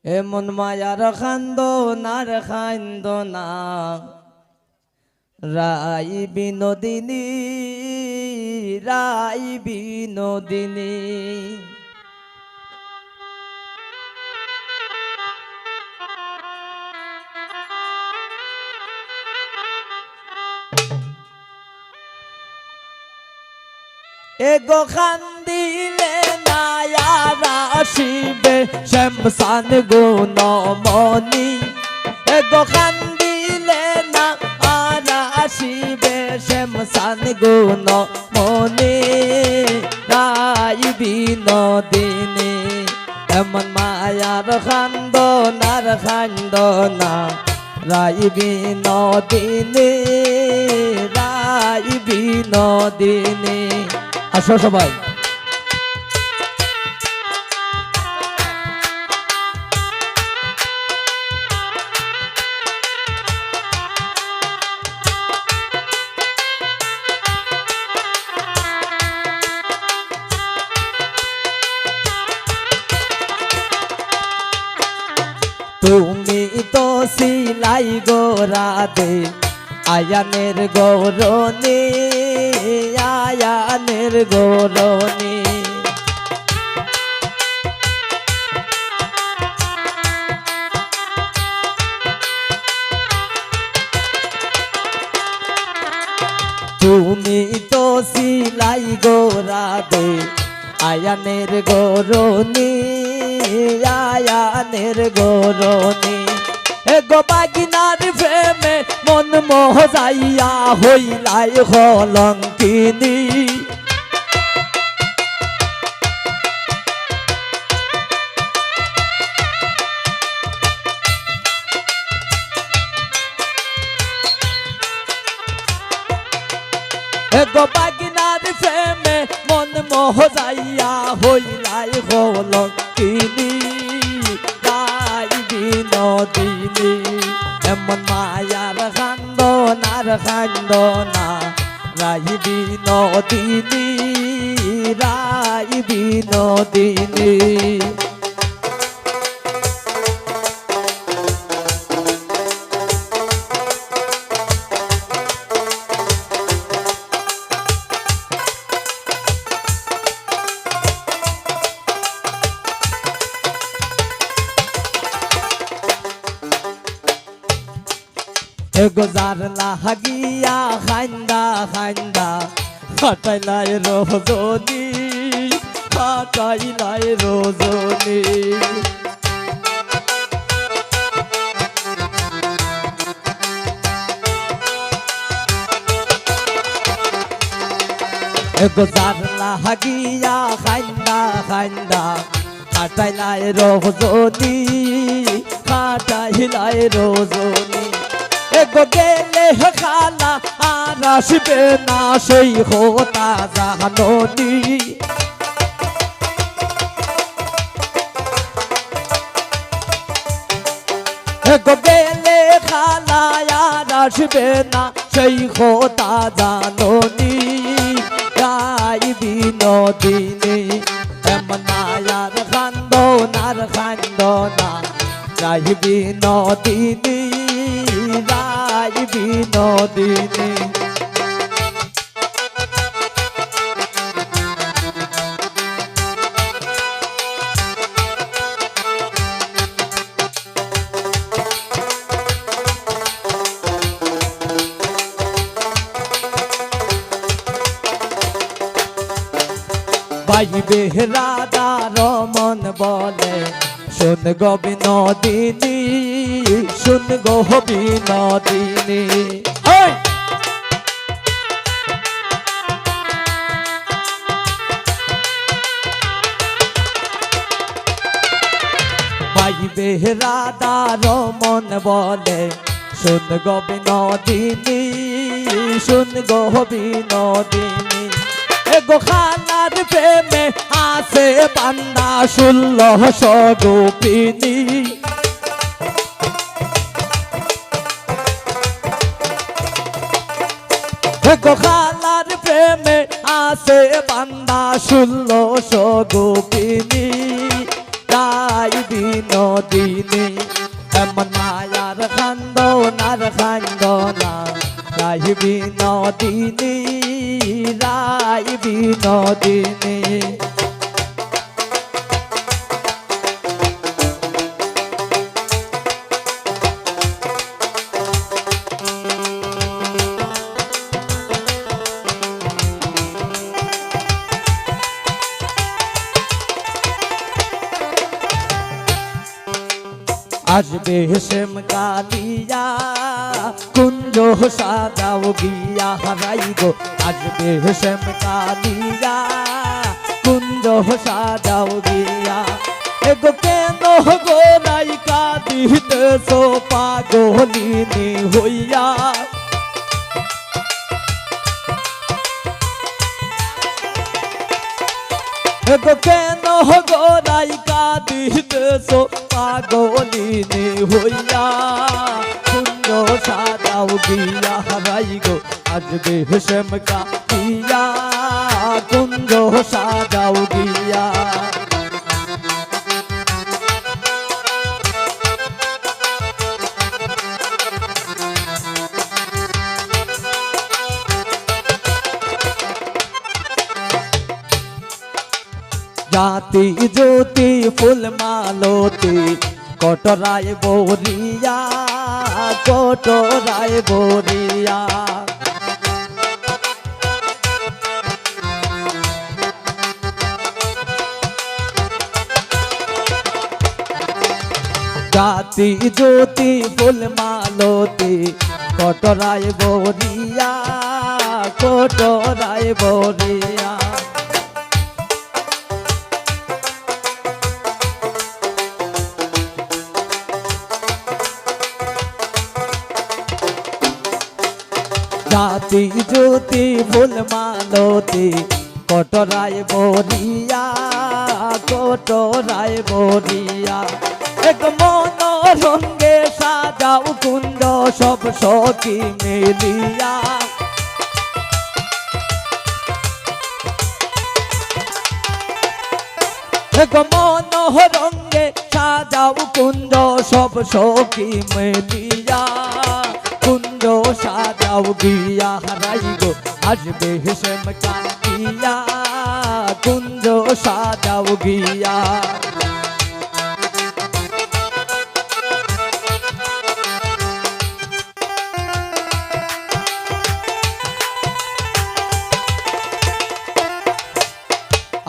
এমন মায়ার খান্দ না রাই বিনোদিনী রাই বিনোদিনী এগো খান্দিলে নায়ারা আসিবে শ্যামসান গুণমণি এগো খান্দিলে না আরা আসিবে শ্যামসান গুণমণি রাই বিনোদিনী এমন মায়ার খান্দনা রাই বিনোদিনী রাই বিনোদিনী আসো সবাই তুমি তো সিলাই গোরা দে আয়ানের গৌরনী আয়ানের গৌরনী তুমি তো সিলাই গোরা দে আয়ানের গৌরনী আয়ানের গৌরনী এগো বাগিনার প্রেমে মন মোহ যাইয়া হইলাই কলঙ্কিনী এগো বাগিনার প্রেমে মন মোহ যাইয়া হইলাই কলঙ্কিনী রাই বিনোদিনী এমন মায়ার খান্দনা রাই বিনোদিনী রাই বিনোদিনী গোজার লাগিয়া খান্দা খাটাইলাই রজনী খাটাইলাই রজনী গোজার লাগিয়া খান্দা খাটাইলাই রজনী খাটাইলাই রজনী এগো গেলে খালা আর আসবে না সেই হোতা জাননি এগো গেলে খালা আর আসবে না সেই হোতা জাননি রাই বিনোদিনী এমন মায়ার খান্দনা রাই বিনোদিনী রাই বিনোদিনী বাইবে রাধা রমন বলে শুন গো বিনোদিনী শুন গো বিনোদিনী বাইবে রাধা রমন বলে শুন গো বিনোদিনী শুন গো বিনোদিনী এগো খানার প্রেমে আছে বান্দা 1600 গোপিনী এগো খানার প্রেমে আছে বান্দা 1600 গোপিনী রাই বিনোদিনী বিনোদিনী এমন মায়ার খান্দনার খান্দনা রাই বিনোদিনী রাই বিনোদিনী আসবে হেসেম কালিয়া কুঞ্জ সাজাও গিয়া হারাই গো আসবে হেসেম কালিয়া কুঞ্জ সাজাও গিয়া এগো কেন গো নাইকা দিতেছ পাগলিনী হইয়া এগো কেন গো নাইকা দিতেছ পাগলিনী হইয়া কুঞ্জ সাজাও গিয়া হারাই গো আসবে হেসেম কালিয়া কুঞ্জ সাজাও গিয়া জাতি জ্যোতি ফুল মালতি কটরায় বরিয়া কটরায় বরিয়া জাতি জ্যোতি ফুল মালতি কটরায় বরিয়া কটরায় বরিয়া জাতি জ্যোতি ফুল মালতি কটরায় বরিয়া কটরায় বরিয়া এক মন রঙ্গে সাজাও কুঞ্জ সব সখী মিলিয়া এক মন রঙ্গে সাজাও কুঞ্জ সব সখী মিলিয়া কুঞ্জ সাজাও গিয়া হারাই গো আসবে হেসেম কালিয়া কুঞ্জ সাজাও গিয়া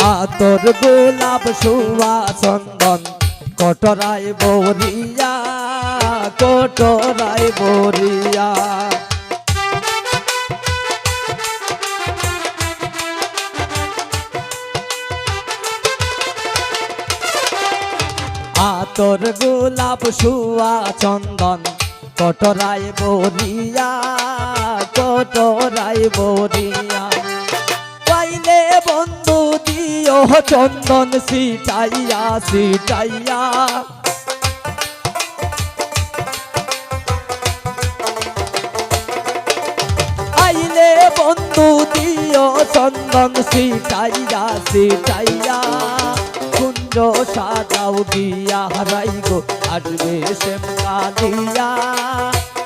আতর গোলাপ সুয়া চন্দন কটরায় বরিয়া কটরায় বরিয়া আতর গোলাপ সুয়া চন্দন কটরায় বরিয়া কটরায় বরিয়া পাইলে বন্ধু দিও চন্দন সিটাইয়া সিটাইয়া আইলে বন্ধু দিও চন্দন সিটাইয়া সিটাইয়া কুঞ্জ সাজাও গিয়া হারাই গো আসবে হেসেম কালিয়া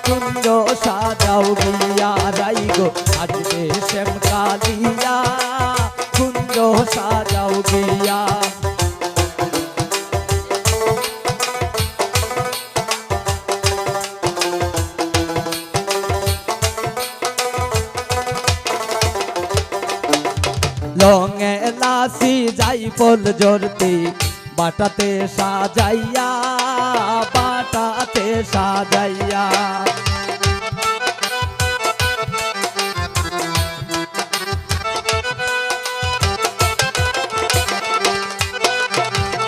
কুঞ্জ সাজাও গিয়া হারাই গো আসবে হেসেম কালিয়া কুঞ্জ সাজাও গিয়া লঙে লাসি যাই ফল জরতে বাটাতে সাজাইয়া বাটাতে সাজাইয়া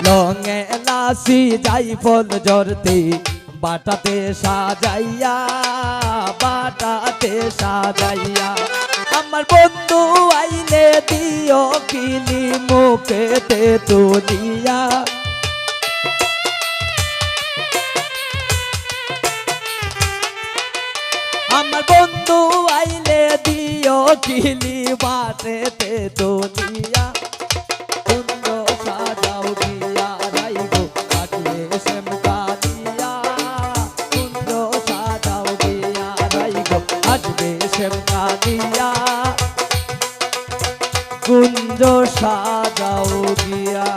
লঙে লাসি যাই ফল জরতে বাটাতে সাজাইয়া বাটাতে সাজাইয়া আমার বন্ধু আইলে দিও কিলি মুখেতে তুলিয়া আমার বন্ধু আইলে দিও কিলি বাটেতে তুলিয়া কুঞ্জ সাজাও গিয়া রাই গো আসবে হেসেম আসবে শ্যামকানিয়া কুঞ্জ সাজাও গিয়া।